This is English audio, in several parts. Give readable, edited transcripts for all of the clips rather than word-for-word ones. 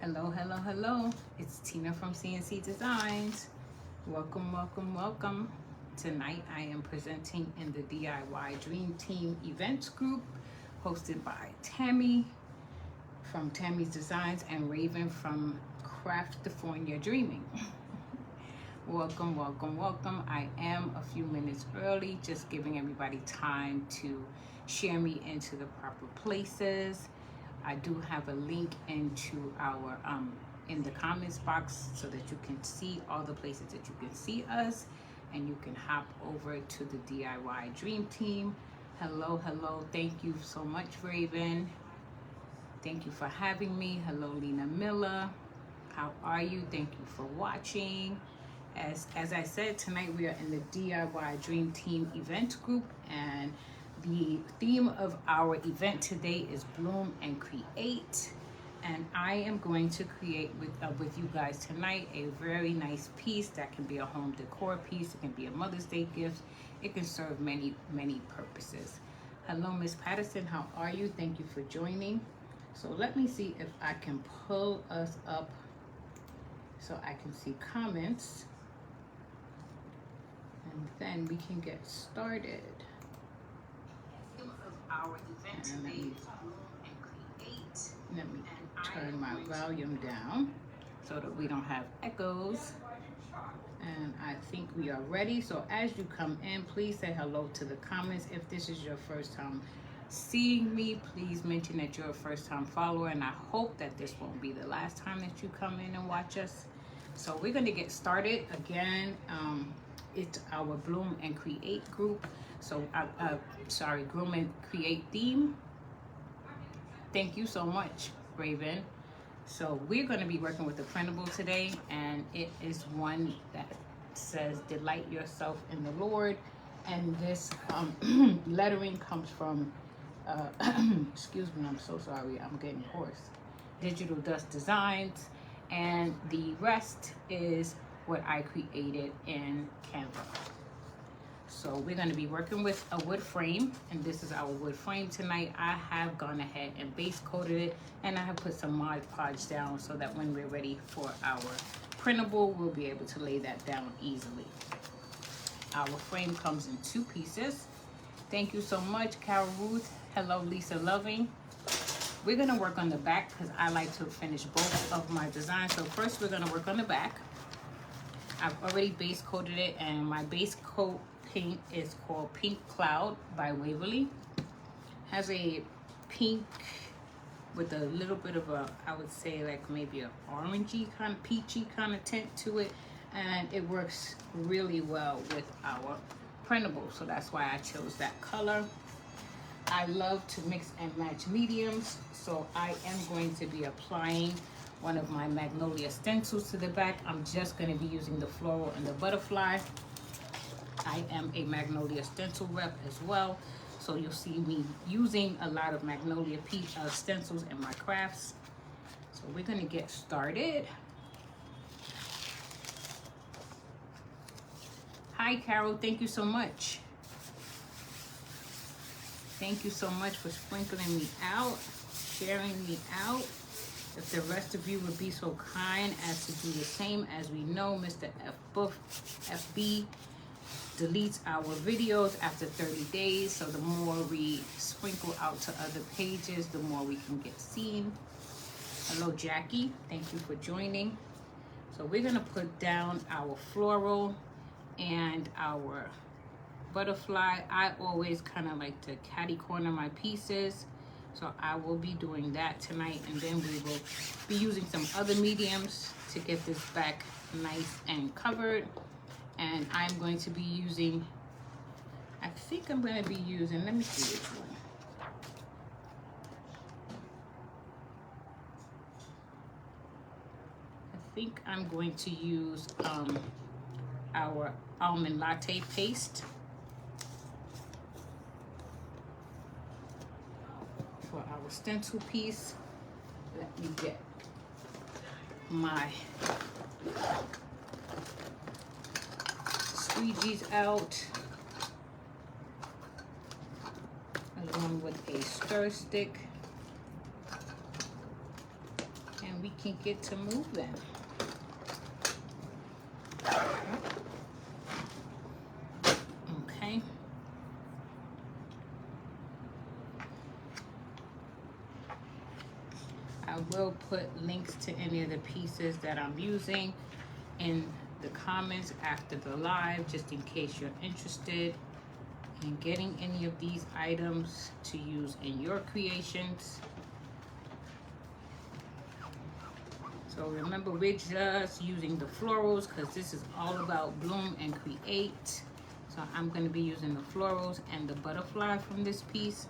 Hello, hello, hello. It's Tina from CNC Designs. Welcome, welcome, welcome. Tonight I am presenting in the DIY Dream Team Events Group hosted by Tammy from Tammy's Designs and Raven from California Dreaming. Welcome, welcome, welcome. I am a few minutes early, just giving everybody time to share me into the proper places. I do have a link into our in the comments box so that you can see all the places that you can see us, and you can hop over to the DIY Dream Team. Hello, hello. Thank you so much, Raven. Thank you for having me. Hello, Lena Miller. How are you? Thank you for watching. As I said, tonight we are in the DIY Dream Team event group, and the theme of our event today is Bloom and Create. And I am going to create with you guys tonight a very nice piece that can be a home decor piece. It can be a Mother's Day gift. It can serve many, many purposes. Hello, Miss Patterson. How are you? Thank you for joining. So let me see if I can pull us up so I can see comments. And then we can get started. Our event today is Bloom and Create. Let me turn my volume down so that we don't have echoes. And I think we are ready. So as you come in, please say hello to the comments. If this is your first time seeing me, please mention that you're a first-time follower, and I hope that this won't be the last time that you come in and watch us. So we're going to get started again. It's our Bloom and Create group. So, Bloom and Create theme. Thank you so much, Raven. So we're going to be working with the printable today, and it is one that says, delight yourself in the Lord. And this lettering comes from, excuse me, I'm so sorry, I'm getting hoarse. Digital Dust Designs, and the rest is what I created in Canva. So we're going to be working with a wood frame, and this is our wood frame tonight. I have gone ahead and base coated it, and I have put some Mod Podge down so that when we're ready for our printable, we'll be able to lay that down easily. Our frame comes in 2 pieces. Thank you so much, Carol Ruth. Hello, Lisa Loving. We're going to work on the back because I like to finish both of my designs. So first we're going to work on the back. I've already base coated it, and my base coat paint is called Pink Cloud by Waverly. Has a pink with a little bit of a, I would say like maybe an orangey kind of peachy kind of tint to it, and it works really well with our printable, so that's why I chose that color. I love to mix and match mediums, so I am going to be applying one of my Magnolia stencils to the back. I'm just going to be using the floral and the butterfly. I am a Magnolia stencil rep as well, so you'll see me using a lot of Magnolia stencils in my crafts. So we're going to get started. Hi, Carol. Thank you so much. Thank you so much for sprinkling me out, sharing me out. If the rest of you would be so kind as to do the same. As we know, Mr. FB deletes our videos after 30 days. So the more we sprinkle out to other pages, the more we can get seen. Hello, Jackie. Thank you for joining. So we're going to put down our floral and our butterfly. I always kind of like to catty corner my pieces, so I will be doing that tonight, and then we will be using some other mediums to get this back nice and covered. And I'm going to be using, I think I'm going to be using, let me see which one. I think I'm going to use our almond latte paste for our stencil piece. Let me get my squeegees out, along with a stir stick, and and we can get to moving. Okay. I will put links to any of the pieces that I'm using in the comments after the live, just in case you're interested in getting any of these items to use in your creations. So remember, we're just using the florals because this is all about bloom and create. So I'm going to be using the florals and the butterfly from this piece.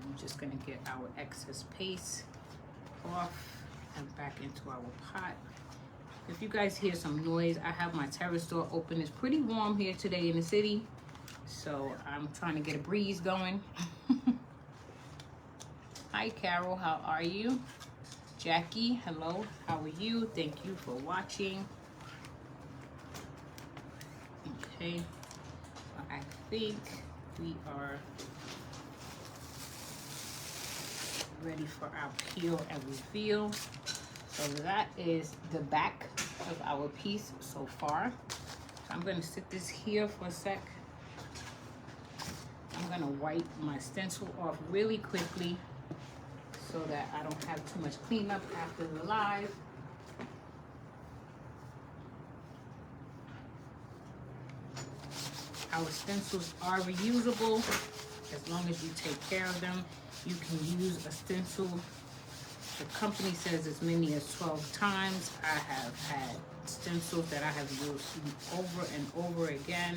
I'm just going to get our excess paste off and back into our pot. If you guys hear some noise, I have my terrace door open. It's pretty warm here today in the city, so I'm trying to get a breeze going. Hi Carol, how are you? Jackie, hello, how are you? Thank you for watching. Okay, so I think we are ready for our peel and reveal. So that is the back of our piece so far. So I'm going to sit this here for a sec. I'm going to wipe my stencil off really quickly so that I don't have too much cleanup after the live. Our stencils are reusable as long as you take care of them. You can use a stencil, the company says as many as 12 times. I have had stencils that I have used over and over again,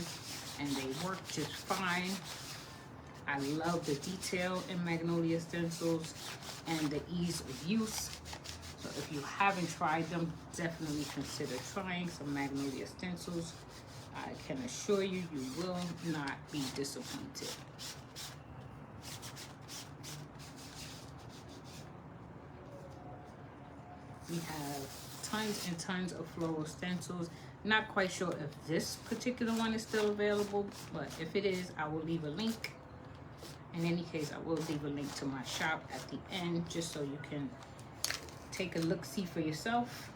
and they work just fine. I love the detail in Magnolia stencils and the ease of use. So if you haven't tried them, definitely consider trying some Magnolia stencils. I can assure you, you will not be disappointed. We have tons and tons of floral stencils. Not quite sure if this particular one is still available, but if it is, I will leave a link. In any case, I will leave a link to my shop at the end, just so you can take a look-see for yourself.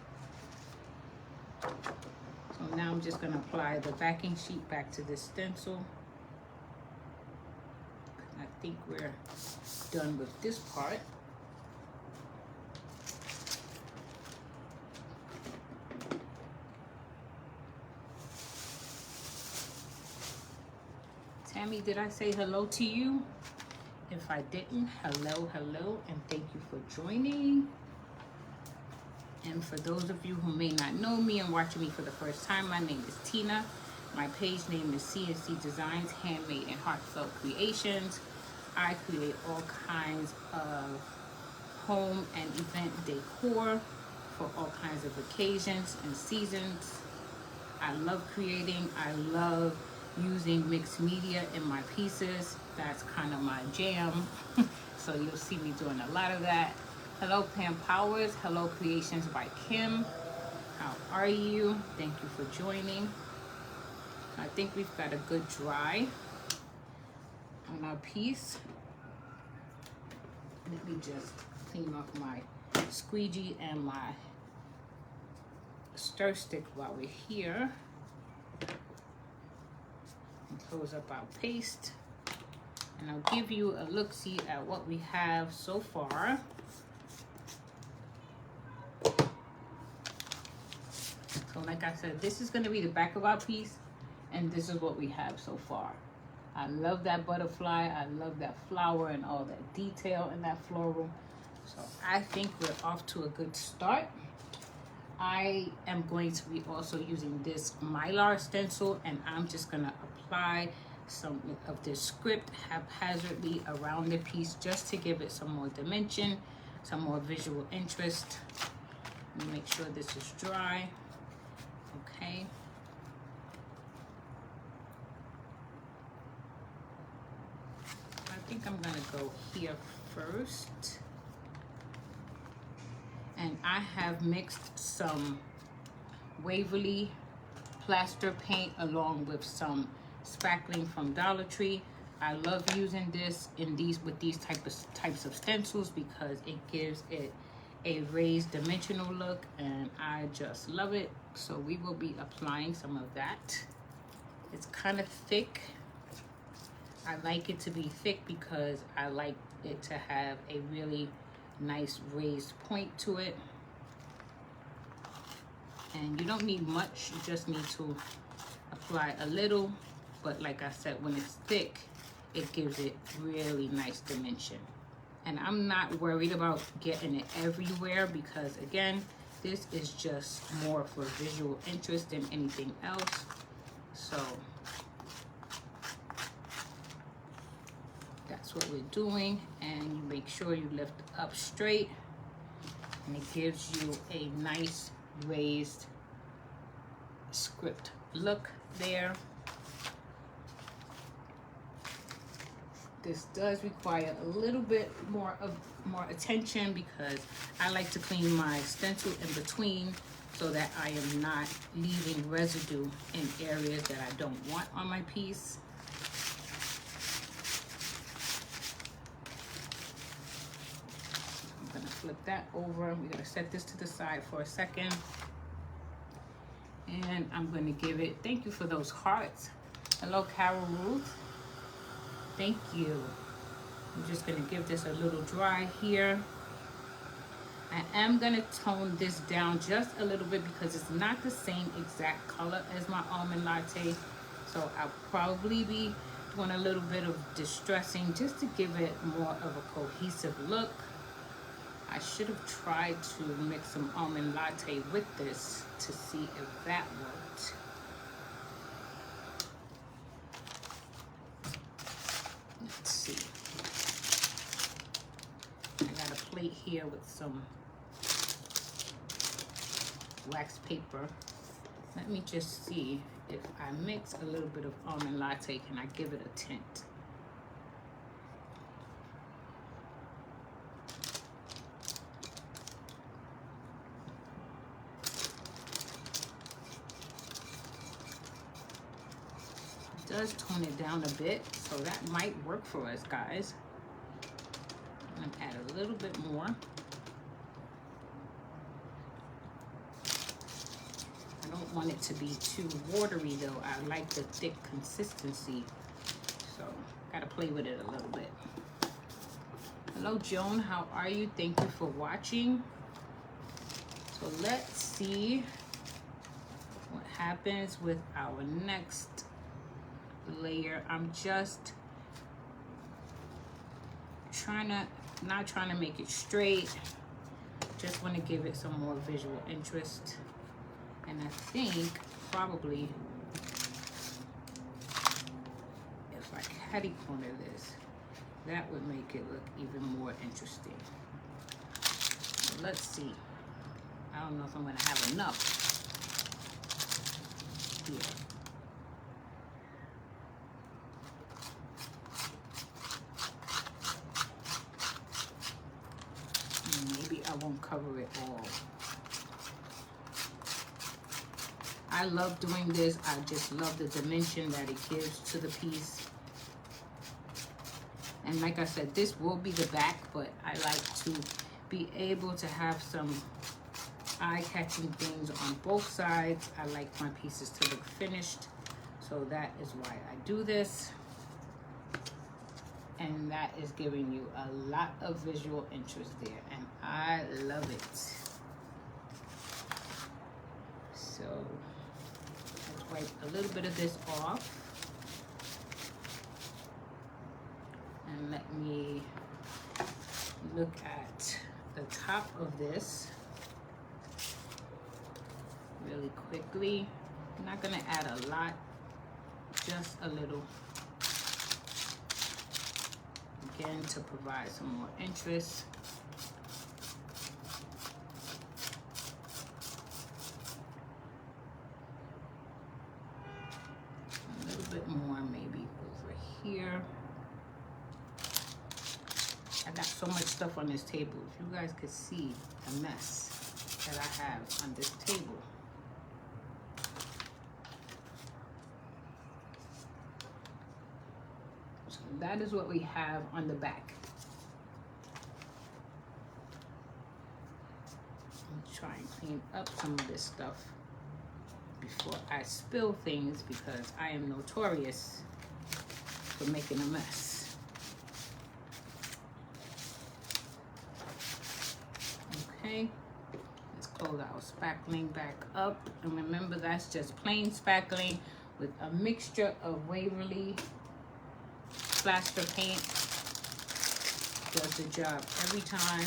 So now I'm just going to apply the backing sheet back to this stencil. I think we're done with this part. Tammy, did I say hello to you? If I didn't, hello, hello, and thank you for joining. And for those of you who may not know me and watching me for the first time, my name is Tina. My page name is CNC Designs, Handmade and Heartfelt Creations. I create all kinds of home and event decor for all kinds of occasions and seasons. I love creating. I love using mixed media in my pieces. That's kind of my jam. So you'll see me doing a lot of that. Hello Pam Powers. Hello Creations by Kim. How are you? Thank you for joining. I think we've got a good dry on our piece. Let me just clean off my squeegee and my stir stick while we're here. And close up our paste, and I'll give you a look-see at what we have so far. So like I said, this is going to be the back of our piece, and this is what we have so far. I love that butterfly. I love that flower and all that detail in that floral. So I think we're off to a good start. I am going to be also using this Mylar stencil, and I'm just going to apply some of this script haphazardly around the piece just to give it some more dimension, some more visual interest. Let me make sure this is dry. Okay. I think I'm going to go here first. And I have mixed some Waverly plaster paint along with some spackling from Dollar Tree. I love using this in with these types of stencils because it gives it a raised dimensional look, and I just love it. So we will be applying some of that. It's kind of thick. I like it to be thick because I like it to have a really nice raised point to it. And you don't need much, you just need to apply a little, but like I said, when it's thick, it gives it really nice dimension. And I'm not worried about getting it everywhere because again, this is just more for visual interest than anything else. So that's what we're doing, and you make sure you lift up straight, and it gives you a nice raised script look there. This does require a little bit more attention because I like to clean my stencil in between so that I am not leaving residue in areas that I don't want on my piece. I'm gonna flip that over. We're gonna set this to the side for a second. And I'm gonna give it, thank you for those hearts. Hello, Carol Ruth. Thank you. I'm just gonna give this a little dry here. I am gonna tone this down just a little bit because it's not the same exact color as my almond latte. So I'll probably be doing a little bit of distressing just to give it more of a cohesive look. I should have tried to mix some almond latte with this to see if that worked. Let's see. I got a plate here with some wax paper. Let me just see if I mix a little bit of almond latte, can I give it a tint? Does tone it down a bit, so that might work for us, guys. I'm gonna add a little bit more. I don't want it to be too watery though. I like the thick consistency, so gotta play with it a little bit. Hello, Joan, how are you? Thank you for watching. So let's see what happens with our next layer. I'm just not trying to make it straight, just want to give it some more visual interest. And I think probably if I catty corner this, that would make it look even more interesting. So let's see. I don't know if I'm going to have enough here. Maybe I won't cover it all. I love doing this. I just love the dimension that it gives to the piece. And like I said, this will be the back, but I like to be able to have some eye-catching things on both sides. I like my pieces to look finished, so that is why I do this. And that is giving you a lot of visual interest there, and I love it. So let's wipe a little bit of this off, and let me look at the top of this really quickly. I'm not gonna add a lot, just a little. Again, to provide some more interest. A little bit more maybe over here. I got so much stuff on this table. If you guys could see the mess that I have on this table. So that is what we have on the back. I'll try and clean up some of this stuff before I spill things, because I am notorious for making a mess. Okay, let's close our spackling back up. And remember, that's just plain spackling with a mixture of Waverly plaster paint. Does the job every time.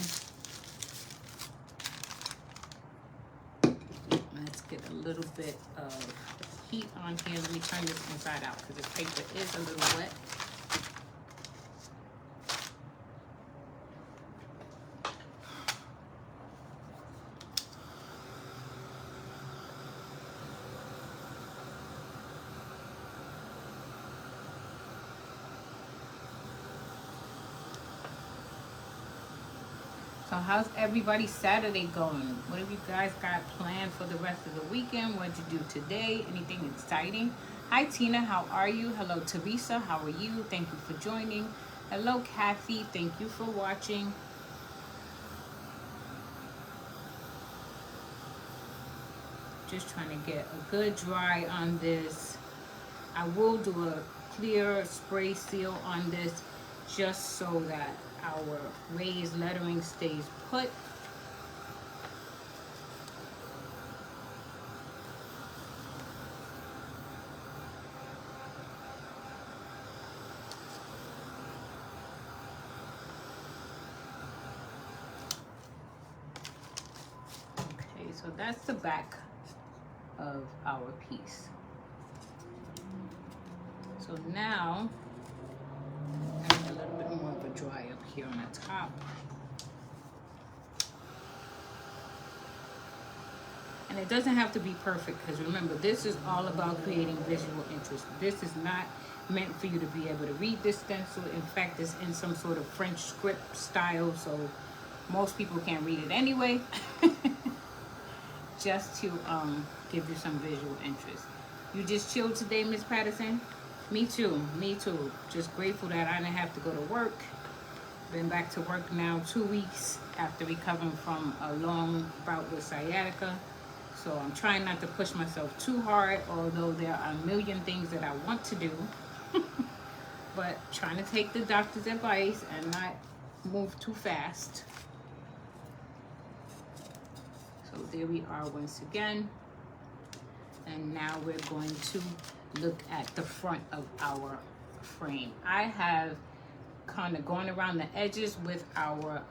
Let's get a little bit of heat on here. Let me turn this inside out because the paper is a little wet. So how's everybody's Saturday going? What have you guys got planned for the rest of the weekend? What'd you do today? Anything exciting? Hi Tina, how are you? Hello Teresa, how are you? Thank you for joining. Hello Kathy, thank you for watching. Just trying to get a good dry on this. I will do a clear spray seal on this just so that our raised lettering stays put. Okay, so that's the back of our piece. So now a little bit more of a dry up here on the top. And it doesn't have to be perfect, because remember, this is all about creating visual interest. This is not meant for you to be able to read this stencil. In fact, it's in some sort of French script style, so most people can't read it anyway. Just to give you some visual interest. You just chilled today, Miss Patterson? Me too, me too. Just grateful that I didn't have to go to work. Been back to work now 2 weeks after recovering from a long bout with sciatica. So I'm trying not to push myself too hard, although there are a million things that I want to do. But trying to take the doctor's advice and not move too fast. So there we are once again. And now we're going to look at the front of our frame. I have kind of gone around the edges with our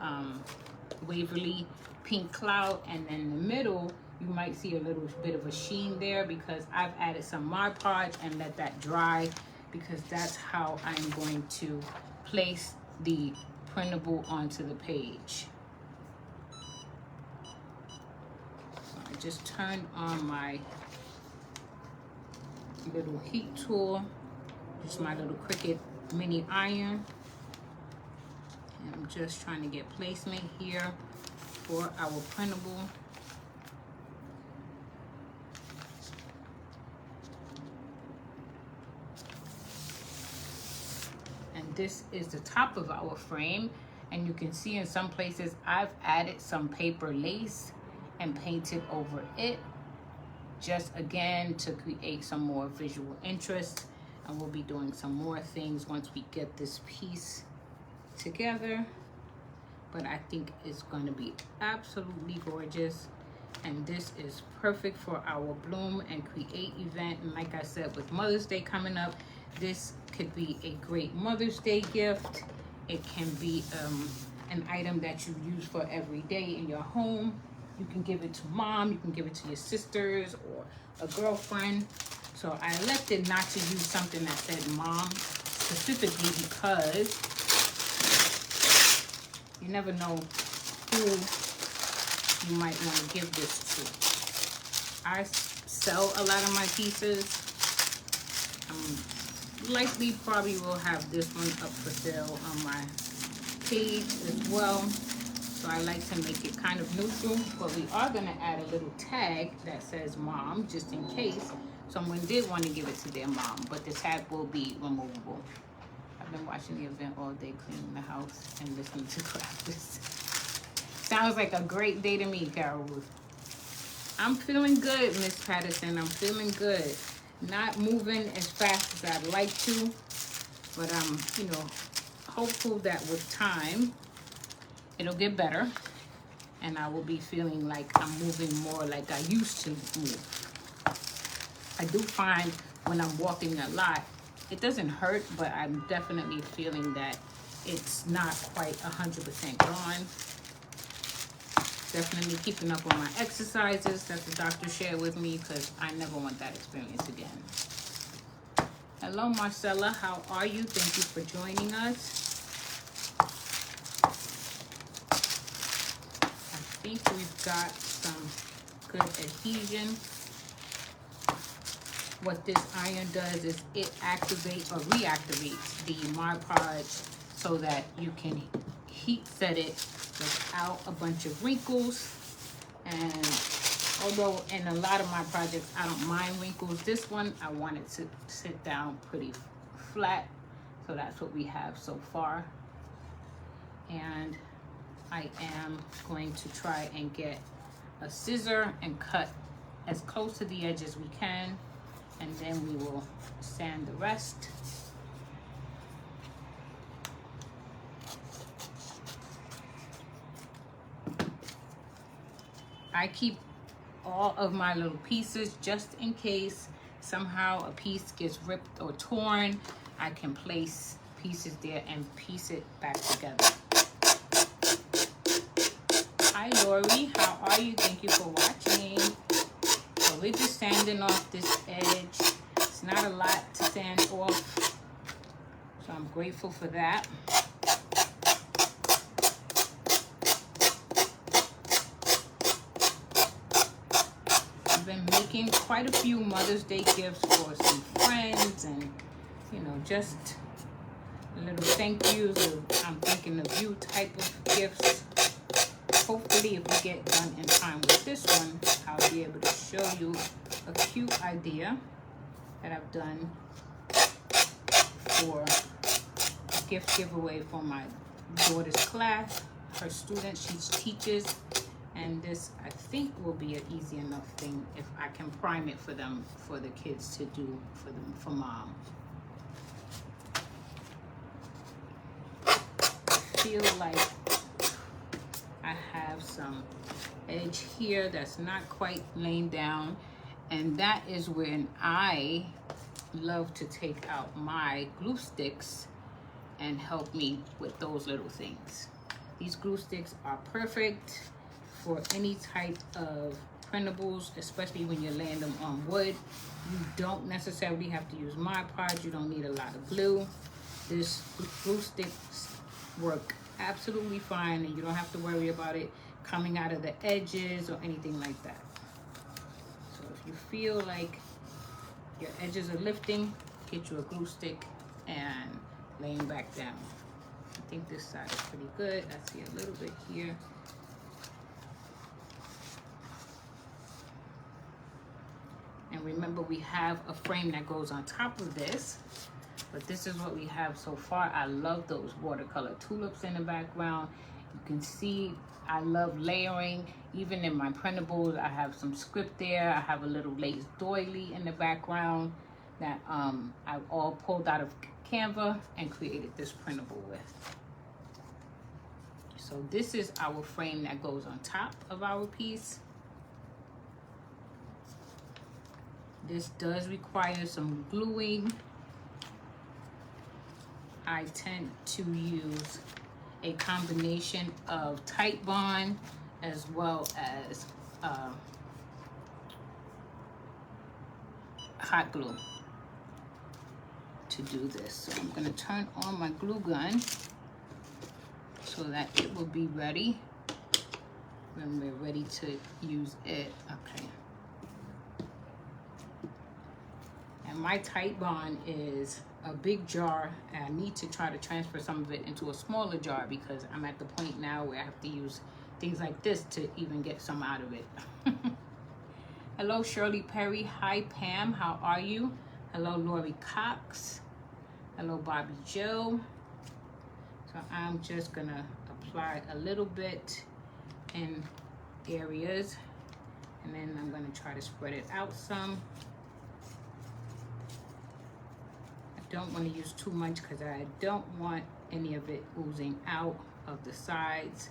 Waverly pink cloud, and then in the middle you might see a little bit of a sheen there because I've added some Mod Podge and let that dry, because that's how I'm going to place the printable onto the page. So I just turned on my little heat tool, just my little Cricut mini iron, and I'm just trying to get placement here for our printable. And this is the top of our frame, and you can see in some places I've added some paper lace and painted over it, just again to create some more visual interest. And we'll be doing some more things once we get this piece together, but I think it's going to be absolutely gorgeous. And this is perfect for our Bloom and Create event. And like I said, with Mother's Day coming up, this could be a great Mother's Day gift. It can be an item that you use for every day in your home. You can give it to mom, you can give it to your sisters or a girlfriend. So I elected not to use something that said mom specifically, because you never know who you might want to give this to. I sell a lot of my pieces. Likely probably will have this one up for sale on my page as well. So I like to make it kind of neutral, but we are going to add a little tag that says mom, just in case someone did want to give it to their mom, but the tag will be removable. I I've been watching the event all day, cleaning the house and listening to crafters. Sounds like a great day to me, Carol Ruth. I'm feeling good, Miss Patterson. I'm feeling good. Not moving as fast as I'd like to, but I'm, you know, hopeful that with time, it'll get better. And I will be feeling like I'm moving more like I used to move. I do find when I'm walking a lot, it doesn't hurt, but I'm definitely feeling that it's not quite 100% gone. Definitely keeping up on my exercises that the doctor shared with me, because I never want that experience again. Hello, Marcella. How are you? Thank you for joining us. I think we've got some good adhesion. What this iron does is it activates or reactivates the Mod Podge so that you can heat set it without a bunch of wrinkles. And although in a lot of my projects I don't mind wrinkles, this one I wanted to sit down pretty flat. So that's what we have so far. And I am going to try and get a scissor and cut as close to the edge as we can, and then we will sand the rest. I keep all of my little pieces just in case somehow a piece gets ripped or torn. I can place pieces there and piece it back together. Hi Lori, how are you? Thank you for watching. So we're just sanding off this edge. It's not a lot to sand off, so I'm grateful for that. I've been making quite a few Mother's Day gifts for some friends, and you know, just little thank yous of I'm thinking of you type of gifts. Hopefully if we get done in time with this one, I'll be able to show you a cute idea that I've done for a gift giveaway for my daughter's class, her students she teaches. And this, I think, will be an easy enough thing if I can prime it for them, for the kids to do for them, for mom. I feel like I have some edge here that's not quite laying down, and that is when I love to take out my glue sticks and help me with those little things. These glue sticks are perfect for any type of printables, especially when you're laying them on wood. You don't necessarily have to use Mod Podge. You don't need a lot of glue. This glue sticks work absolutely fine, and you don't have to worry about it coming out of the edges or anything like that. So if you feel like your edges are lifting, get you a glue stick and lay them back down. I think this side is pretty good. I see a little bit here. And remember, we have a frame that goes on top of this, but this is what we have so far. I love those watercolor tulips in the background. You can see I love layering. Even in my printables, I have some script there. I have a little lace doily in the background that I've all pulled out of Canva and created this printable with. So this is our frame that goes on top of our piece. This does require some gluing. I tend to use a combination of Tight Bond as well as hot glue to do this. So I'm gonna turn on my glue gun so that it will be ready when we're ready to use it. Okay. And my Tight Bond is a big jar, and I need to try to transfer some of it into a smaller jar because I'm at the point now where I have to use things like this to even get some out of it. Hello, Shirley Perry. Hi, Pam. How are you? Hello, Lori Cox. Hello, Bobby Joe. So I'm just gonna apply a little bit in areas, and then I'm gonna try to spread it out some. I don't want to use too much because I don't want any of it oozing out of the sides.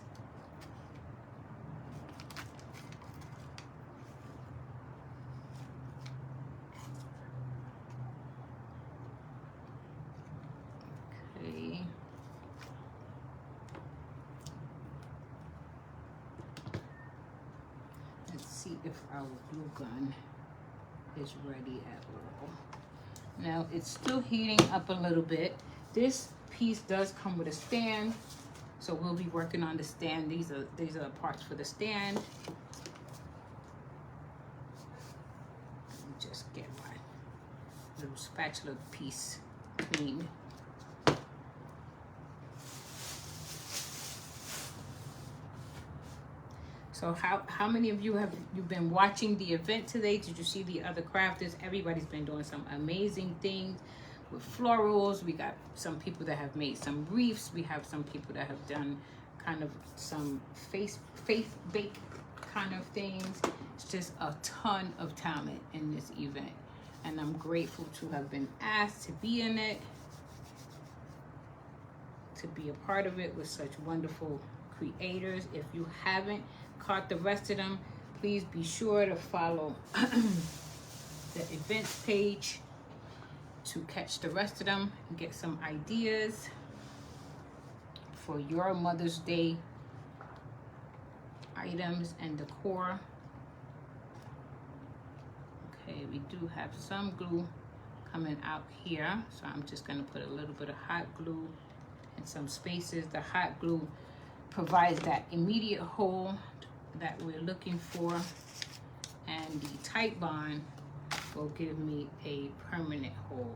Okay. Let's see if our glue gun is ready at all. Now it's still heating up a little bit. This piece does come with a stand, so we'll be working on the stand. These are the parts for the stand. Let me just get my little spatula piece cleaned. So how many of you you've been watching the event today? Did you see the other crafters? Everybody's been doing some amazing things with florals. We got some people that have made some wreaths. We have some people that have done kind of some faith bake kind of things. It's just a ton of talent in this event, and I'm grateful to have been asked to be in it, to be a part of it with such wonderful creators. If you haven't caught the rest of them, please be sure to follow the events page to catch the rest of them and get some ideas for your Mother's Day items and decor. Okay, we do have some glue coming out here, so I'm just going to put a little bit of hot glue in some spaces. The hot glue provides that immediate hold that we're looking for, and the tight bond will give me a permanent hold.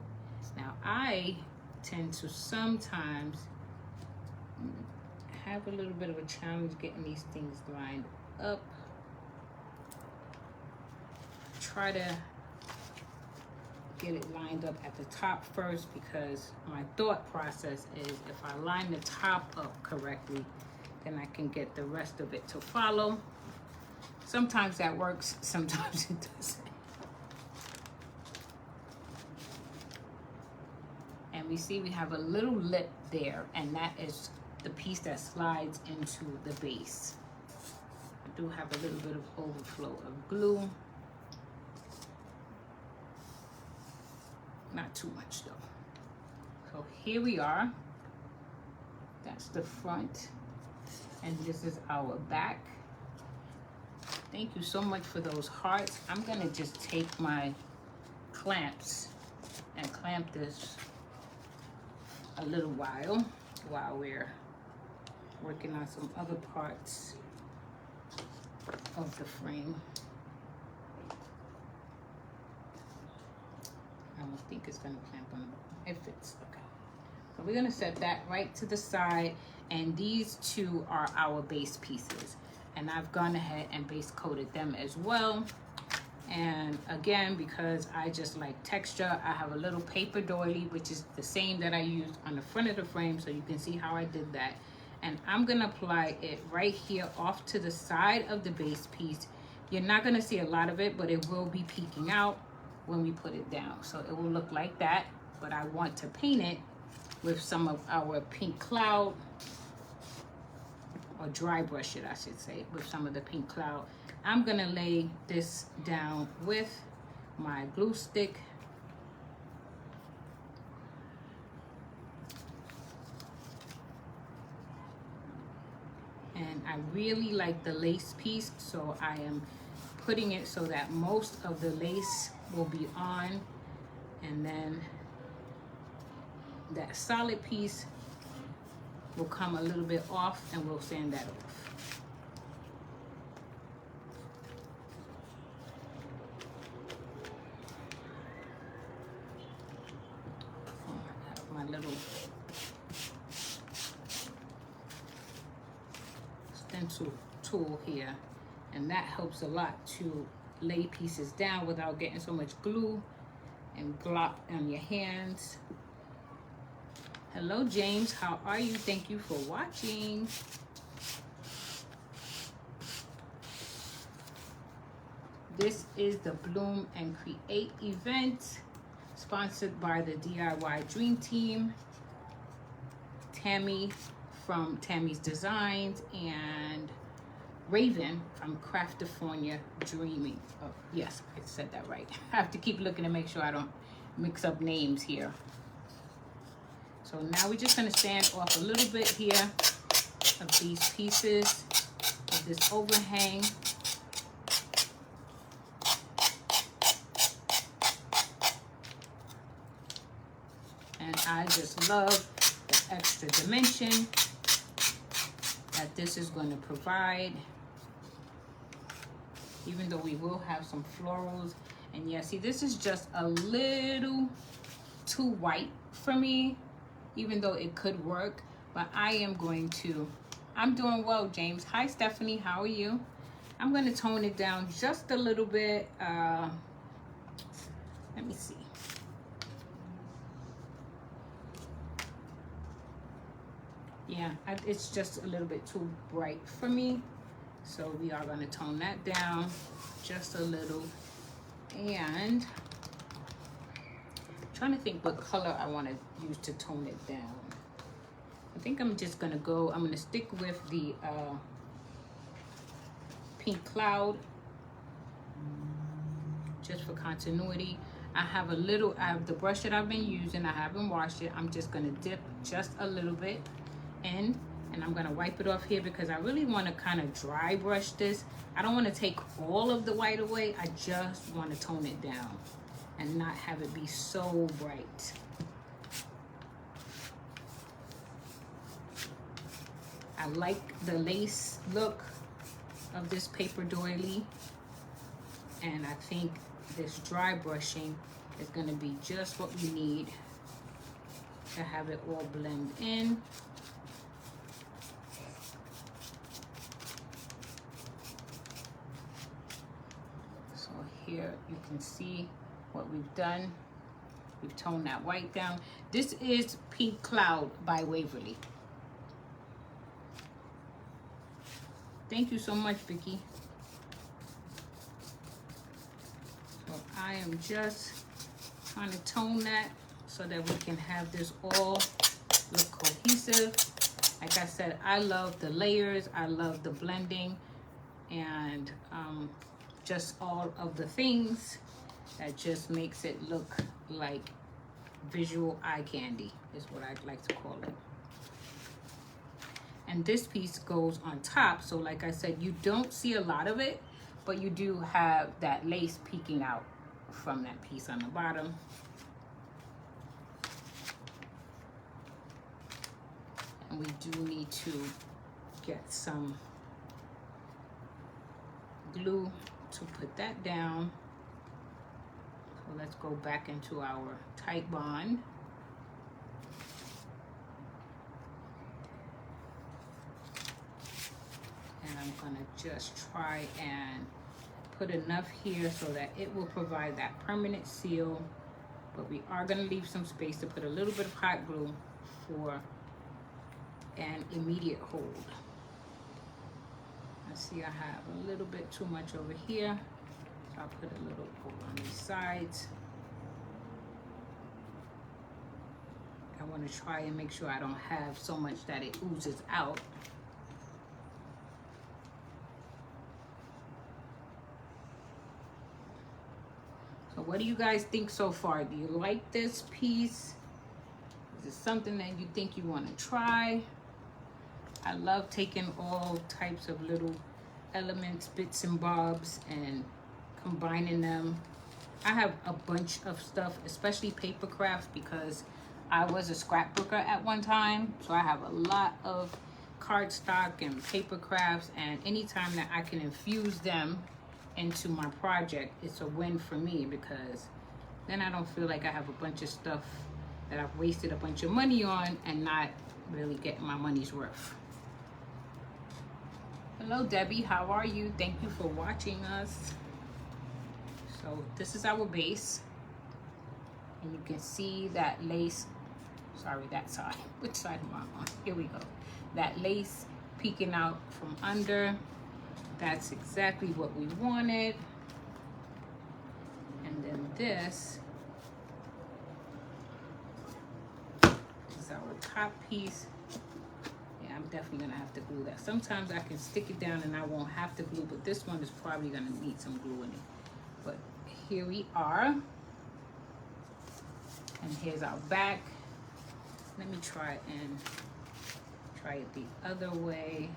Now I tend to sometimes have a little bit of a challenge getting these things lined up. Try to get it lined up at the top first, because my thought process is if I line the top up correctly, then I can get the rest of it to follow. Sometimes that works, sometimes it doesn't. And we see we have a little lip there, and that is the piece that slides into the base. I do have a little bit of overflow of glue. Not too much though. So here we are. That's the front, and this is our back. Thank you so much for those hearts. I'm gonna just take my clamps and clamp this a little while we're working on some other parts of the frame. I don't think it's gonna clamp on it fits. Okay. So we're gonna set that right to the side, and these two are our base pieces. And I've gone ahead and base coated them as well. And again, because I just like texture, I have a little paper doily, which is the same that I used on the front of the frame, so you can see how I did that. And I'm gonna apply it right here off to the side of the base piece. You're not gonna see a lot of it, but it will be peeking out when we put it down. So it will look like that, but I want to paint it with some of our pink cloud, or dry brush it, I should say, with some of the pink cloud. I'm gonna lay this down with my glue stick. And I really like the lace piece, so I am putting it so that most of the lace will be on, and then that solid piece will come a little bit off, and we'll sand that off. I have my little stencil tool here, and that helps a lot to lay pieces down without getting so much glue and glop on your hands. Hello, James. How are you? Thank you for watching. This is the Bloom and Create event sponsored by the DIY Dream Team, Tammy from Tammy's Designs, and Raven from Craftifornia Dreaming. Oh, yes, I said that right. I have to keep looking to make sure I don't mix up names here. So now we're just gonna stand off a little bit here of these pieces of this overhang. And I just love the extra dimension that this is going to provide, even though we will have some florals. And yeah, see, this is just a little too white for me, even though it could work, but I am going to, I'm doing well, James. Hi, Stephanie, how are you? I'm going to tone it down just a little bit. Let me see. Yeah, it's just a little bit too bright for me. So we are going to tone that down just a little. And I'm trying to think what color I want to use to tone it down. I think I'm just going to go, I'm going to stick with the pink cloud just for continuity. I have the brush that I've been using. I haven't washed it. I'm just going to dip just a little bit in, and I'm going to wipe it off here because I really want to kind of dry brush this. I don't want to take all of the white away. I just want to tone it down and not have it be so bright. I like the lace look of this paper doily, and I think this dry brushing is going to be just what we need to have it all blend in. So here you can see what we've done. We've toned that white down. This is Pink Cloud by Waverly. Thank you so much, Vicky. So I am just trying to tone that so that we can have this all look cohesive. Like I said, I love the layers. I love the blending and just all of the things that just makes it look like visual eye candy is what I'd like to call it. And this piece goes on top, so like I said, you don't see a lot of it, but you do have that lace peeking out from that piece on the bottom. And we do need to get some glue to put that down. So let's go back into our tight bond. And I'm gonna just try and put enough here so that it will provide that permanent seal, but we are gonna leave some space to put a little bit of hot glue for an immediate hold. I see I have a little bit too much over here, so I'll put a little over on these sides. I want to try and make sure I don't have so much that it oozes out. So what do you guys think so far? Do you like this piece? Is it something that you think you want to try? I love taking all types of little elements, bits and bobs, and combining them. I have a bunch of stuff, especially paper crafts, because I was a scrapbooker at one time. So I have a lot of cardstock and paper crafts, and anytime that I can infuse them into my project, it's a win for me, because then I don't feel like I have a bunch of stuff that I've wasted a bunch of money on and not really getting my money's worth. Hello, Debbie, how are you? Thank you for watching us. So this is our base, and you can see that lace Sorry, that side. Which side am I on? Here we go. That lace peeking out from under. That's exactly what we wanted. And then this is our top piece. Yeah, I'm definitely gonna have to glue that. Sometimes I can stick it down and I won't have to glue, but this one is probably gonna need some glue in it. But here we are. And here's our back. Let me try it the other way.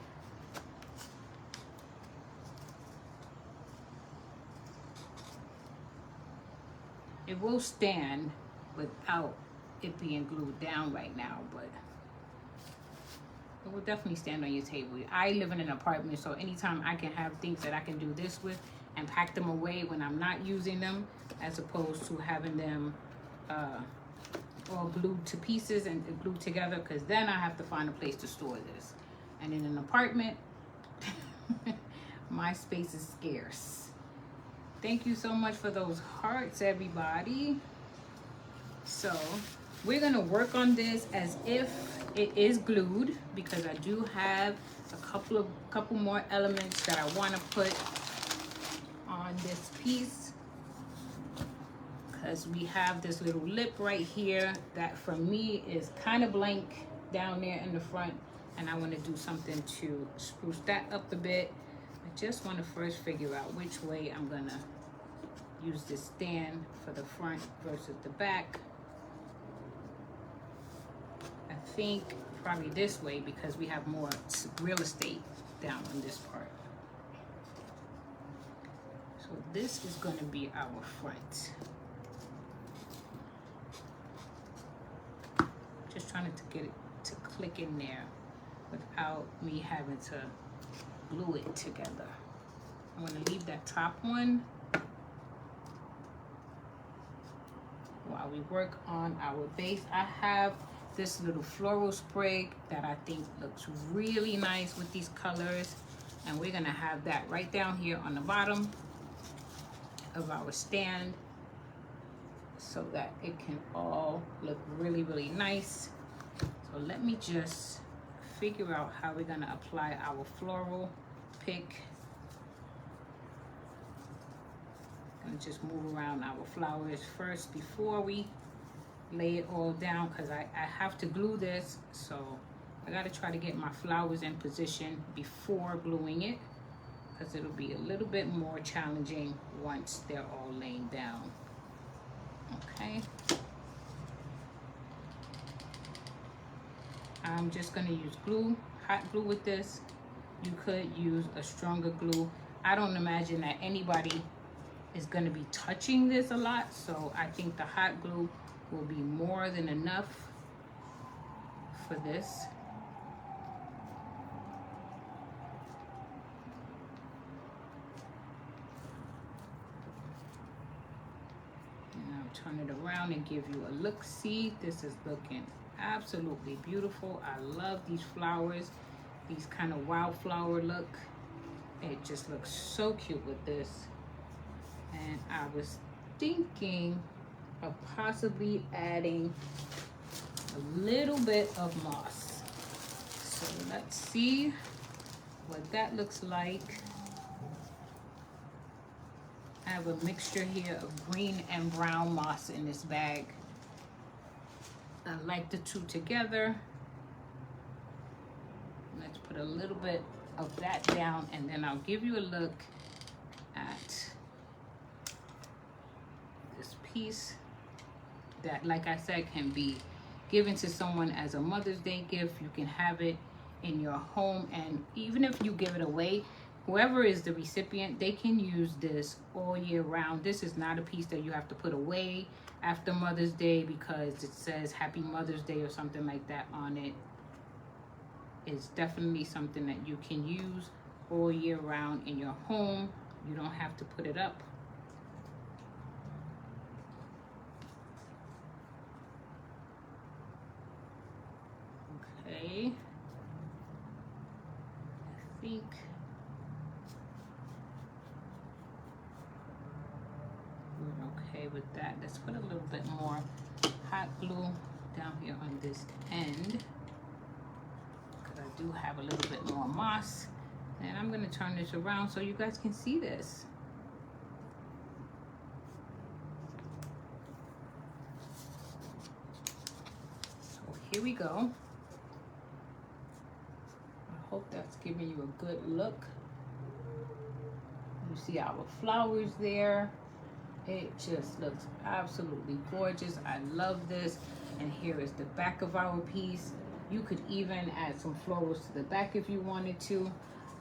It will stand without it being glued down right now, but it will definitely stand on your table. I live in an apartment, so anytime I can have things that I can do this with and pack them away when I'm not using them, as opposed to having them all glued to pieces and glued together, because then I have to find a place to store this. And in an apartment, my space is scarce. Thank you so much for those hearts, everybody. So we're gonna work on this as if it is glued, because I do have a couple more elements that I want to put on this piece, because we have this little lip right here that for me is kind of blank down there in the front, and I want to do something to spruce that up a bit. I just want to first figure out which way I'm gonna use this stand for the front versus the back. I think probably this way, because we have more real estate down on this part. So this is going to be our front. Just trying to get it to click in there without me having to glue it together. I'm going to leave that top one while we work on our base. I have this little floral sprig that I think looks really nice with these colors, and we're gonna have that right down here on the bottom of our stand so that it can all look really, really nice. So let me just figure out how we're gonna apply our floral pick. And just move around our flowers first before we lay it all down, because I have to glue this, so I got to try to get my flowers in position before gluing it, because it'll be a little bit more challenging once they're all laying down. Okay, I'm just going to use glue, hot glue with this. You could use a stronger glue. I don't imagine that anybody is going to be touching this a lot, so I think the hot glue will be more than enough for this. And I'll turn it around and give you a look-see. This is looking absolutely beautiful. I love these flowers, these kind of wildflower look. It just looks so cute with this. And I was thinking of possibly adding a little bit of moss. So let's see what that looks like. I have a mixture here of green and brown moss in this bag. I like the two together. Let's put a little bit of that down, and then I'll give you a look at this piece that, like I said, can be given to someone as a Mother's Day gift. You can have it in your home, and even if you give it away, whoever is the recipient, they can use this all year round. This is not a piece that you have to put away after Mother's Day because it says Happy Mother's Day or something like that on it. It's definitely something that you can use all year round in your home. You don't have to put it up. Okay, I think we're okay with that. Let's put a little bit more hot glue down here on this do have a little bit more moss. And I'm gonna turn this around so you guys can see this. So here we go. I hope that's giving you a good look. You see our flowers there. It just looks absolutely gorgeous. I love this. And here is the back of our piece. You could even add some florals to the back if you wanted to.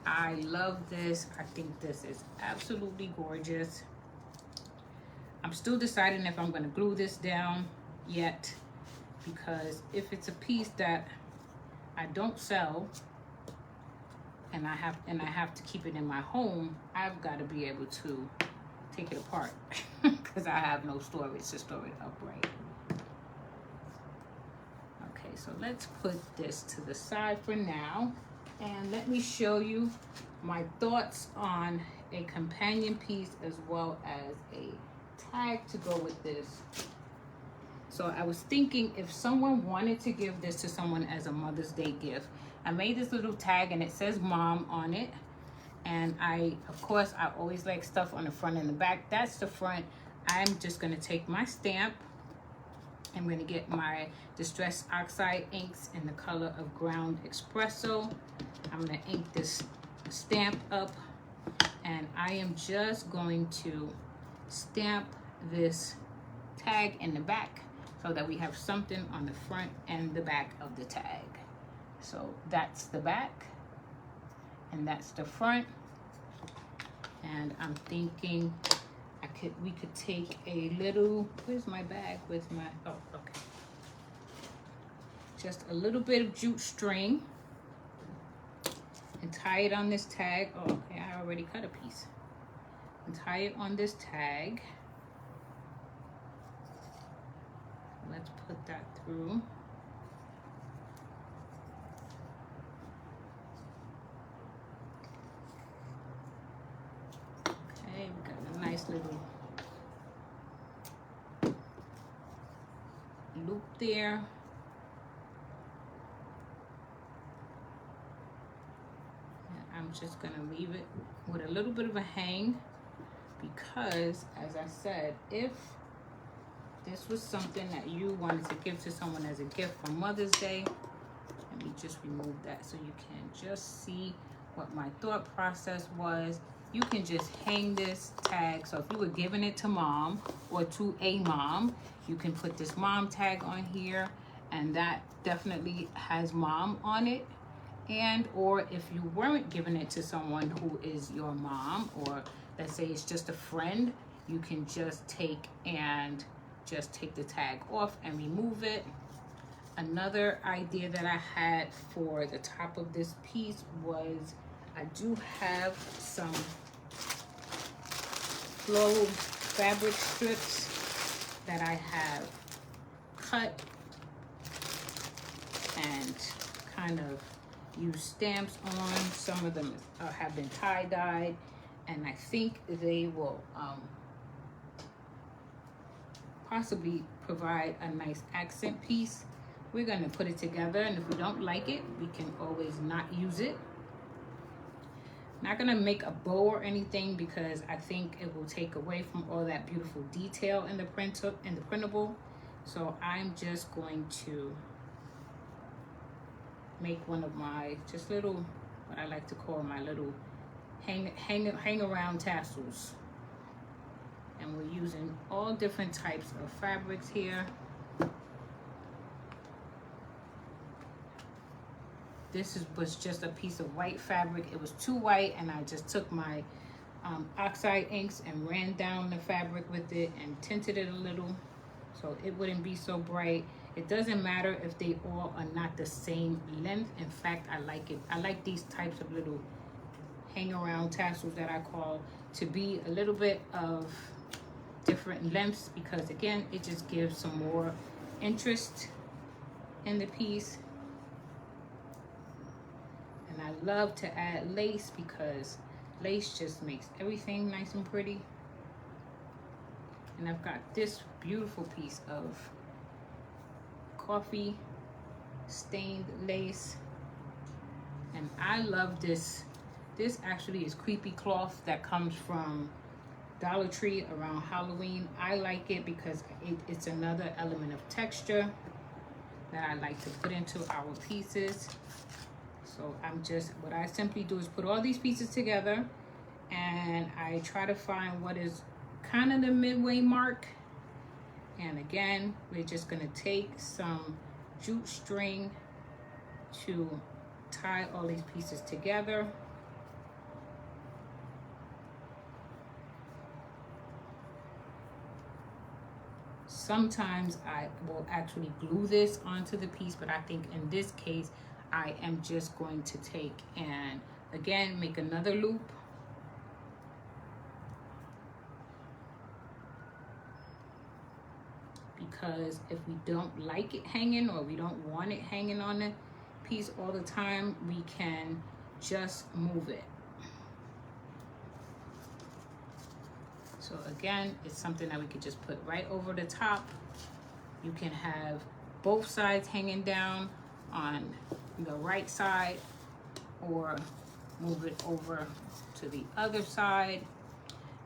I love this. I think this is absolutely gorgeous. I'm still deciding if I'm going to glue this down yet, because if it's a piece that I don't sell and I have to keep it in my home, I've got to be able to take it apart because I have no storage to store it upright. Okay, so let's put this to the side for now, and let me show you my thoughts on a companion piece as well as a tag to go with this. So I was thinking if someone wanted to give this to someone as a Mother's Day gift, I made this little tag and it says mom on it. And of course, I always like stuff on the front and the back. That's the front. I'm just gonna take my stamp. I'm gonna get my Distress Oxide inks in the color of Ground Espresso. I'm gonna ink this stamp up, and I am just going to stamp this tag in the back so that we have something on the front and the back of the tag. So that's the back and that's the front. And I'm thinking we could take a little, where's my bag with my, oh, okay. Just a little bit of jute string and tie it on this tag. Oh, okay, I already cut a piece. And tie it on this tag. Let's put that through. Okay, we got a nice little loop there. And I'm just gonna leave it with a little bit of a hang, because as I said, if this was something that you wanted to give to someone as a gift for Mother's Day, let me just remove that so you can just see what my thought process was. You can just hang this tag. So if you were giving it to mom or to a mom, you can put this mom tag on here, and that definitely has mom on it. And or if you weren't giving it to someone who is your mom, or let's say it's just a friend, you can just take the tag off and remove it. Another idea that I had for the top of this piece was I do have some floral fabric strips that I have cut and kind of used stamps on. Some of them have been tie-dyed, and I think they will possibly provide a nice accent piece. We're going to put it together, and if we don't like it, we can always not use it. Not going to make a bow or anything, because I think it will take away from all that beautiful detail in the printable. So I'm just going to make one of my just little, what I like to call my little hang around tassels. And we're using all different types of fabrics here. This was just a piece of white fabric. It was too white, and I just took my oxide inks and ran down the fabric with it and tinted it a little so it wouldn't be so bright. It doesn't matter if they all are not the same length. In fact, I like it. I like these types of little hang around tassels that I call to be a little bit of different lengths, because again, it just gives some more interest in the piece. And I love to add lace, because lace just makes everything nice and pretty. And I've got this beautiful piece of coffee stained lace. And I love this. This actually is creepy cloth that comes from Dollar Tree around Halloween. I like it because it's another element of texture that I like to put into our pieces. So what I simply do is put all these pieces together, and I try to find what is kind of the midway mark. And again, we're just gonna take some jute string to tie all these pieces together. Sometimes I will actually glue this onto the piece, but I think in this case, I am just going to take and again, make another loop. Because if we don't like it hanging, or we don't want it hanging on the piece all the time, we can just move it. So again, it's something that we could just put right over the top. You can have both sides hanging down on the right side, or move it over to the other side.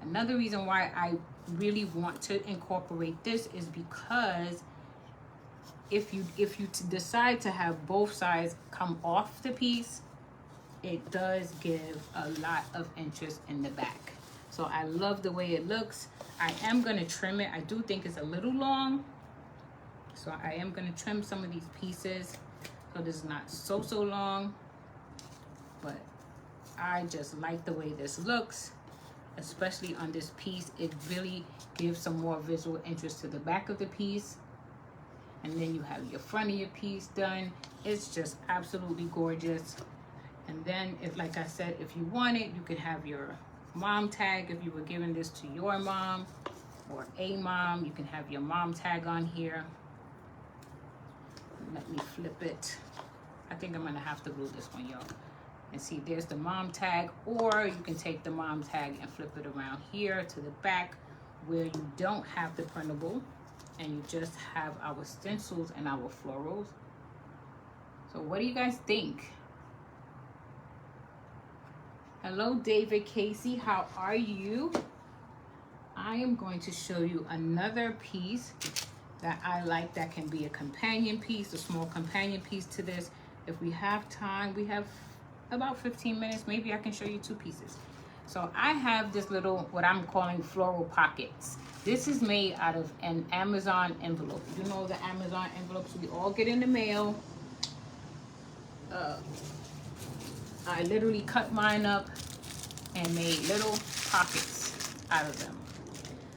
Another reason why I really want to incorporate this is because if you decide to have both sides come off the piece, it does give a lot of interest in the back. So I love the way it looks. I am going to trim it. I do think it's a little long, so I am going to trim some of these pieces so this is not so long. But I just like the way this looks, especially on this piece. It really gives some more visual interest to the back of the piece. And then you have your front of your piece done. It's just absolutely gorgeous. And then, if, like I said, if you want it, you could have your mom tag. If you were giving this to your mom or a mom, you can have your mom tag on here. Let me flip it. I think I'm gonna have to glue this one, y'all. And see, there's the mom tag, or you can take the mom tag and flip it around here to the back where you don't have the printable and you just have our stencils and our florals. So what do you guys think? Hello, David Casey, how are you? I am going to show you another piece that I like that can be a companion piece, a small companion piece to this. If we have time, we have about 15 minutes, maybe I can show you two pieces. So I have this little, what I'm calling floral pockets. This is made out of an Amazon envelope. You know the Amazon envelopes we all get in the mail. I literally cut mine up and made little pockets out of them.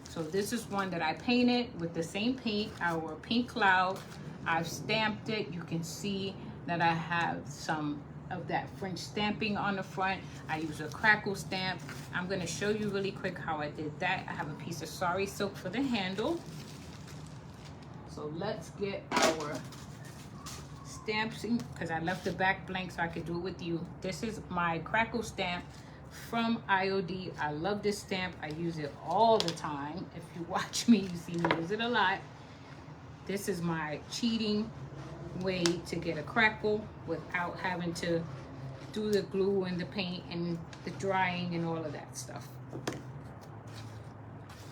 So this is one that I painted with the same paint, our pink cloud. I've stamped it. You can see that I have some of that French stamping on the front. I use a crackle stamp. I'm going to show you really quick how I did that. I have a piece of sari silk for the handle. So let's get our stamps, because I left the back blank so I could do it with you. This is my crackle stamp from IOD. I love this stamp. I use it all the time. If you watch me, you see me use it a lot. This is my cheating way to get a crackle without having to do the glue and the paint and the drying and all of that stuff.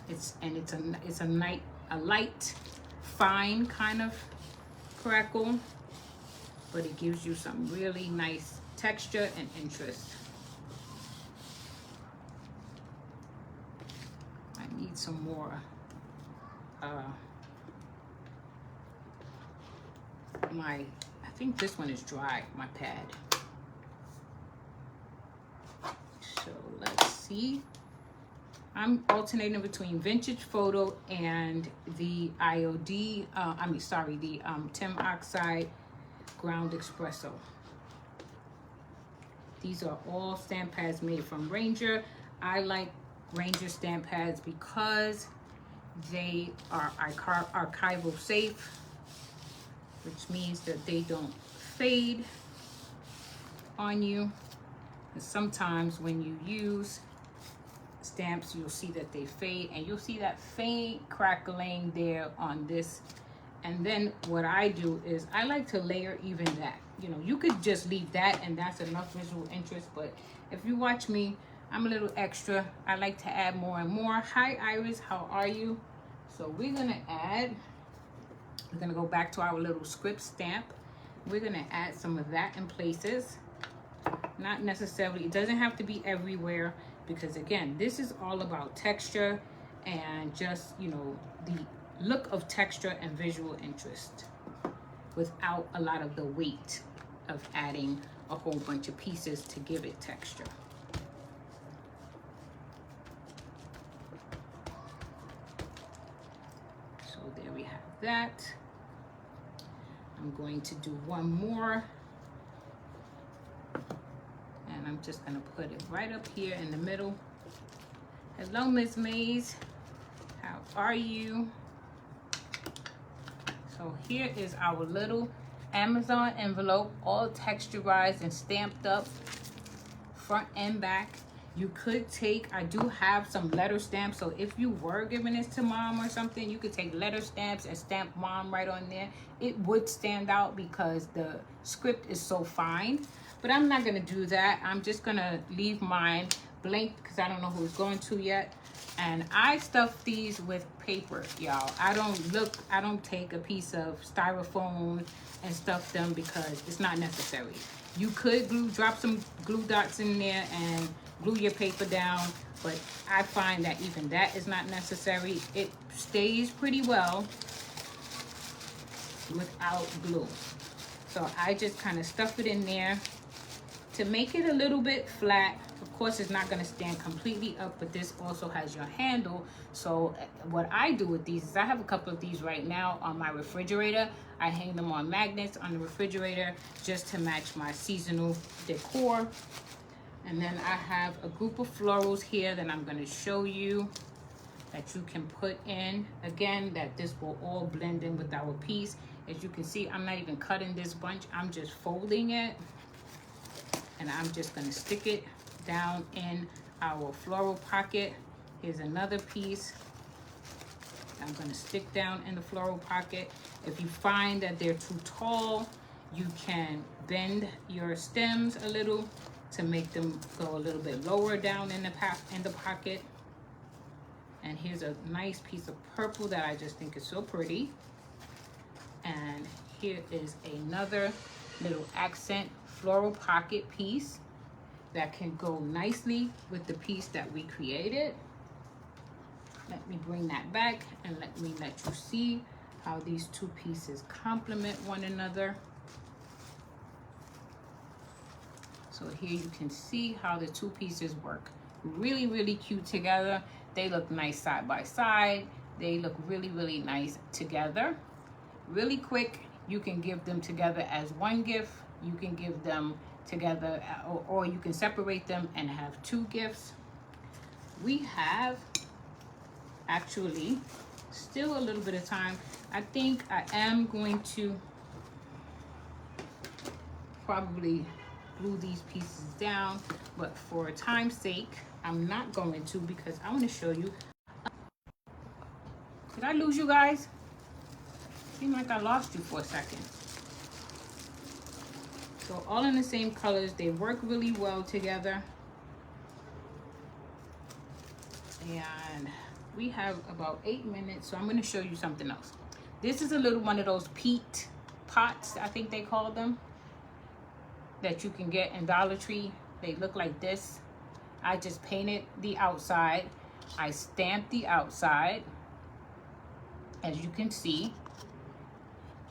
It's a light, fine kind of crackle, but it gives you some really nice texture and interest. I need some more I think this one is dry, my pad. So let's see. I'm alternating between Vintage Photo and the IOD, the Tim Oxide Ground Espresso. These are all stamp pads made from Ranger. I like Ranger stamp pads because they are archival safe, which means that they don't fade on you. And sometimes when you use stamps, you'll see that they fade, and you'll see that faint crackling there on this And then what I do is I like to layer even that. You know, you could just leave that and that's enough visual interest, but if you watch me, I'm a little extra. I like to add more and more. Hi Iris, how are you? So we're gonna go back to our little script stamp. We're gonna add some of that in places. Not necessarily, it doesn't have to be everywhere, because again, this is all about texture and just, you know, the look of texture and visual interest without a lot of the weight of adding a whole bunch of pieces to give it texture. So there we have that. I'm going to do one more. And I'm just gonna put it right up here in the middle. Hello, Miss Mays. How are you? So here is our little Amazon envelope, all texturized and stamped up, front and back. You could take, I do have some letter stamps, so if you were giving this to mom or something, you could take letter stamps and stamp mom right on there. It would stand out because the script is so fine, but I'm not gonna do that. I'm just gonna leave mine blank because I don't know who it's going to yet. And I stuff these with paper, y'all. I don't take a piece of styrofoam and stuff them because it's not necessary. You could drop some glue dots in there and glue your paper down, but I find that even that is not necessary. It stays pretty well without glue. So I just kind of stuff it in there to make it a little bit flat. Of course, it's not going to stand completely up, but this also has your handle. So what I do with these is I have a couple of these right now on my refrigerator. I hang them on magnets on the refrigerator just to match my seasonal decor. And then I have a group of florals here that I'm going to show you that you can put in. Again, that this will all blend in with our piece. As you can see, I'm not even cutting this bunch. I'm just folding it. And I'm just going to stick it down in our floral pocket. Here's another piece I'm going to stick down in the floral pocket. If you find that they're too tall, you can bend your stems a little to make them go a little bit lower down in the pocket. And here's a nice piece of purple that I just think is so pretty. And here is another little accent floral pocket piece that can go nicely with the piece that we created. Let me bring that back and let you see how these two pieces complement one another. So here you can see how the two pieces work really, really cute together. They look nice side by side. They look really, really nice together. Really quick, you can give them together as one gift. You can give them together, or you can separate them and have two gifts. We have actually still a little bit of time. I think I am going to probably glue these pieces down, but for time's sake, I'm not going to, because I want to show you. Did I lose you guys? Seemed like I lost you for a second. So all in the same colors, they work really well together. And we have about 8 minutes, so I'm going to show you something else. This is a little one of those peat pots, I think they call them, that you can get in Dollar Tree. They look like this. I just painted the outside. I stamped the outside, as you can see.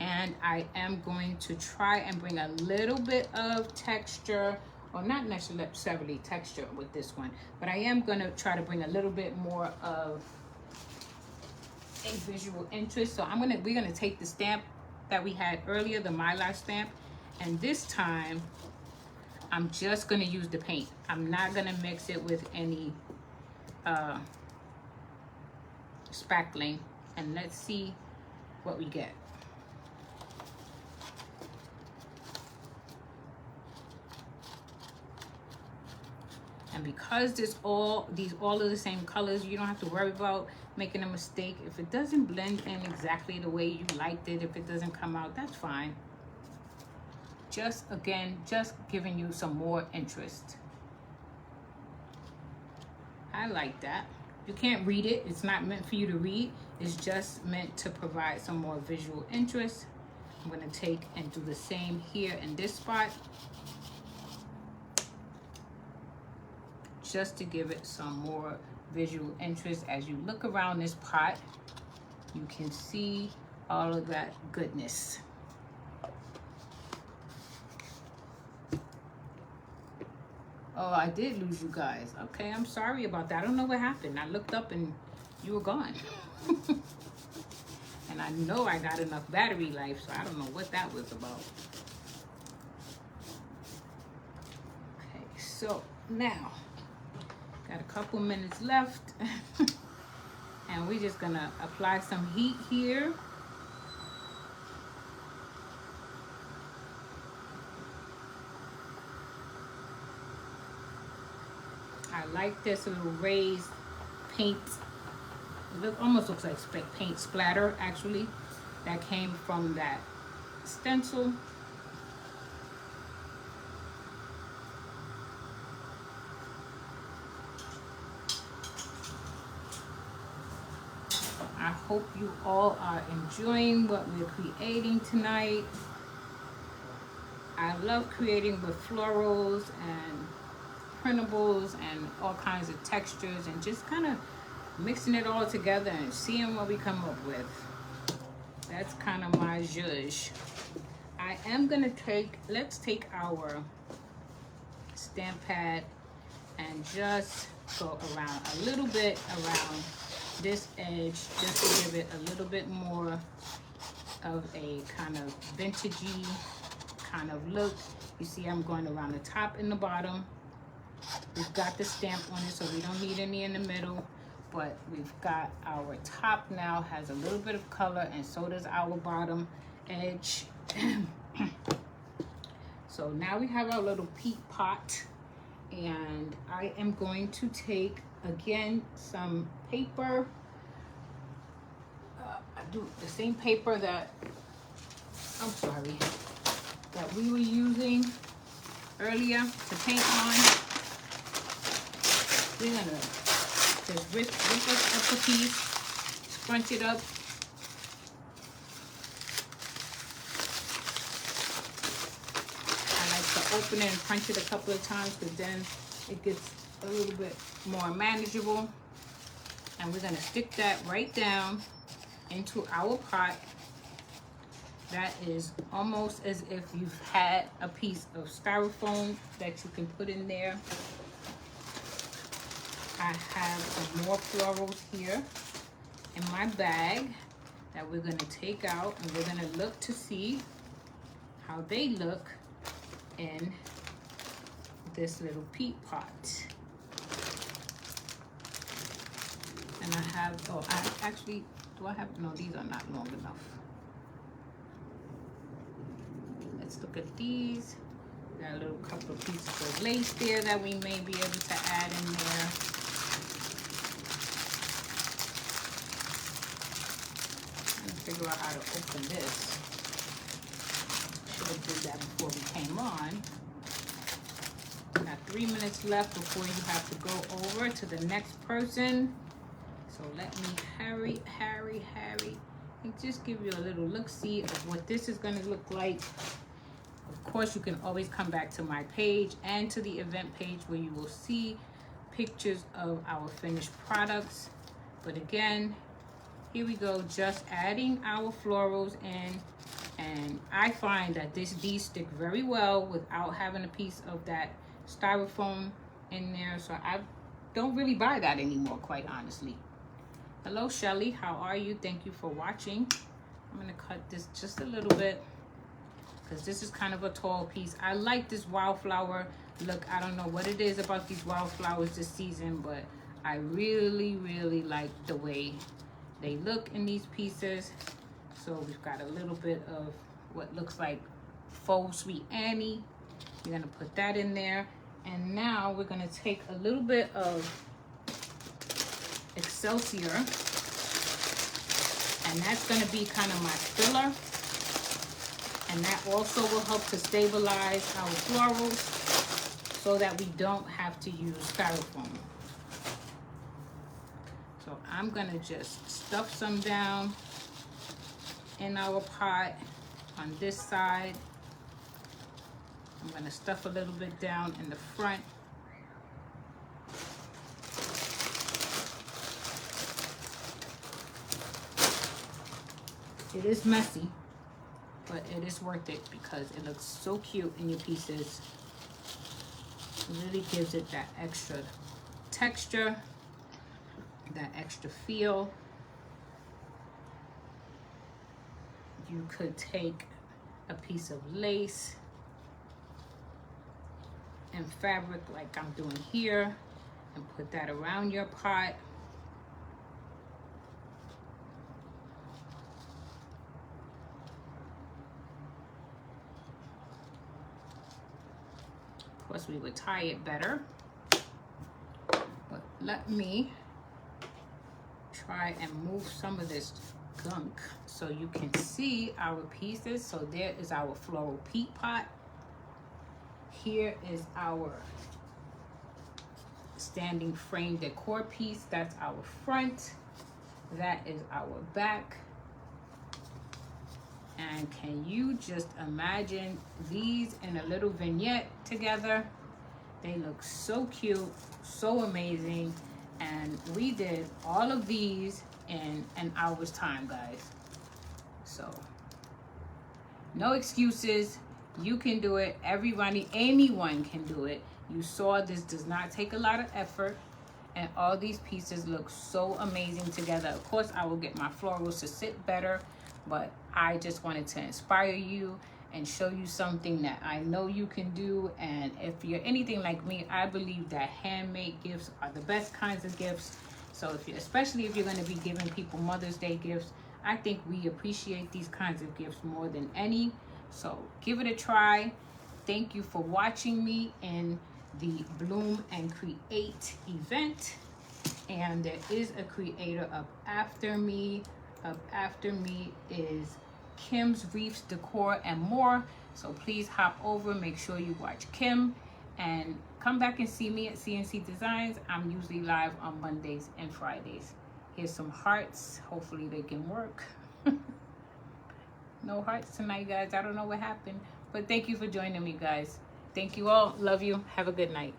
And I am going to try and bring a little bit of texture, or not necessarily texture with this one, but I am going to try to bring a little bit more of a visual interest. So we're gonna take the stamp that we had earlier, the Mylar stamp, and this time I'm just gonna use the paint. I'm not gonna mix it with any spackling, and let's see what we get. And because these all of the same colors, you don't have to worry about making a mistake. If it doesn't blend in exactly the way you liked it, if it doesn't come out, that's fine. Just again, just giving you some more interest. I like that. You can't read it. It's not meant for you to read. It's just meant to provide some more visual interest. I'm going to take and do the same here in this spot, just to give it some more visual interest. As you look around this pot, you can see all of that goodness. Oh, I did lose you guys. Okay, I'm sorry about that. I don't know what happened. I looked up and you were gone. And I know I got enough battery life, so I don't know what that was about. Okay, so now, got a couple minutes left. And we're just gonna apply some heat here. I like this little raised paint. It almost looks like paint splatter, actually. That came from that stencil. I hope you all are enjoying what we're creating tonight. I love creating with florals and printables and all kinds of textures, and just kind of mixing it all together and seeing what we come up with. That's kind of my zhuzh. I am gonna let's take our stamp pad and just go around a little bit around this edge, just to give it a little bit more of a kind of vintagey kind of look. You see I'm going around the top and the bottom. We've got the stamp on it, so we don't need any in the middle, but we've got our top now has a little bit of color, and so does our bottom edge. So now we have our little peat pot, and I am going to take again some paper. I do the same paper that that we were using earlier to paint on. We're gonna just rip up a piece, scrunch it up. I like to open it and crunch it a couple of times, because then it gets a little bit more manageable. And we're gonna stick that right down into our pot. That is almost as if you've had a piece of styrofoam that you can put in there. I have some more florals here in my bag that we're gonna take out, and we're gonna look to see how they look in this little peat pot. And I have, no, these are not long enough. Let's look at these. Got a little couple of pieces of lace there that we may be able to add in there. Figure out how to open this. Should have did that before we came on. Got 3 minutes left before you have to go over to the next person. So let me hurry, and just give you a little look-see of what this is gonna look like. Of course, you can always come back to my page and to the event page, where you will see pictures of our finished products. But again, here we go, just adding our florals in, and I find that these stick very well without having a piece of that styrofoam in there, so I don't really buy that anymore, quite honestly. Hello Shelly, how are you? Thank you for watching. I'm gonna cut this just a little bit, because this is kind of a tall piece. I like this wildflower look. I don't know what it is about these wildflowers this season, but I really like the way they look in these pieces. So we've got a little bit of what looks like faux Sweet Annie. We're gonna put that in there. And now we're gonna take a little bit of Excelsior And that's going to be kind of my filler. And that also will help to stabilize our florals so that we don't have to use styrofoam. So I'm going to just stuff some down in our pot on this side. I'm going to stuff a little bit down in the front. It is messy, but it is worth it because it looks so cute in your pieces. It really gives it that extra texture, that extra feel. You could take a piece of lace and fabric like I'm doing here and put that around your pot. Of course, we would tie it better, but let me try and move some of this gunk so you can see our pieces. So there is our floral peat pot. Here is our standing frame decor piece. That's our front. That is our back. And can you just imagine these in a little vignette together? They look so cute, so amazing. And we did all of these in an hour's time, guys. So no excuses. You can do it. Everybody, anyone can do it. You saw this does not take a lot of effort. And all these pieces look so amazing together. Of course, I will get my florals to sit better, but I just wanted to inspire you and show you something that I know you can do. And if you're anything like me, I believe that handmade gifts are the best kinds of gifts. So especially if you're going to be giving people Mother's Day gifts, I think we appreciate these kinds of gifts more than any. So give it a try. Thank you for watching me in the Bloom and Create event. And there is a creator up after me. Up after me is Kim's Reefs Decor and More. So please hop over, make sure you watch Kim, and come back and see me at CNC Designs. I'm usually live on Mondays and Fridays. Here's some hearts. Hopefully they can work. No hearts tonight, guys. I don't know what happened, but thank you for joining me, guys. Thank you all. Love you. Have a good night.